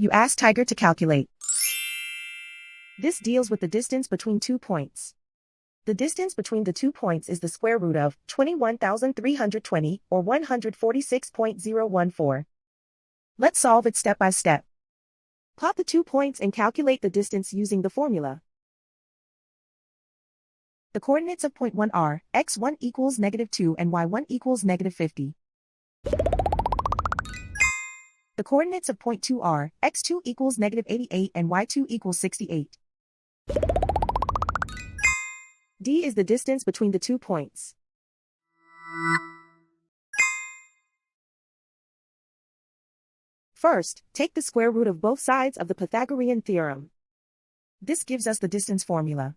You ask Tiger to calculate. This deals with the distance between 2 points. The distance between the 2 points is the square root of 21,320, or 146.014. Let's solve it step by step. Plot the 2 points and calculate the distance using the formula. The coordinates of point 1 are x1 equals -2 and y1 equals -50. The coordinates of point 2 are x2 equals -88 and y2 equals 68. D is the distance between the 2 points. First, take the square root of both sides of the Pythagorean theorem. This gives us the distance formula.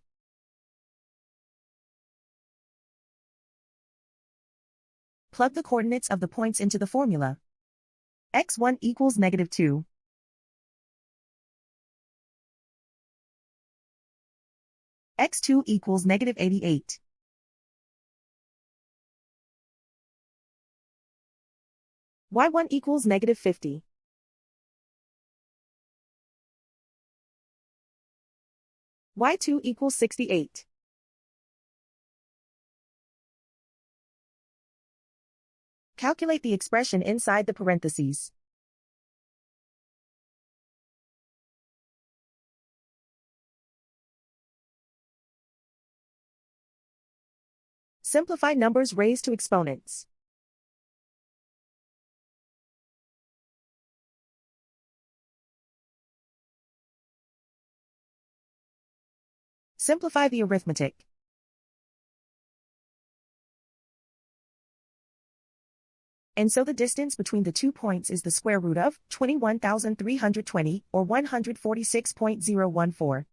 Plug the coordinates of the points into the formula. x1 equals -2. x2 equals -88. y1 equals -50. y2 equals 68. Calculate the expression inside the parentheses. Simplify numbers raised to exponents. Simplify the arithmetic. And so the distance between the 2 points is the square root of 21,320, or 146.014.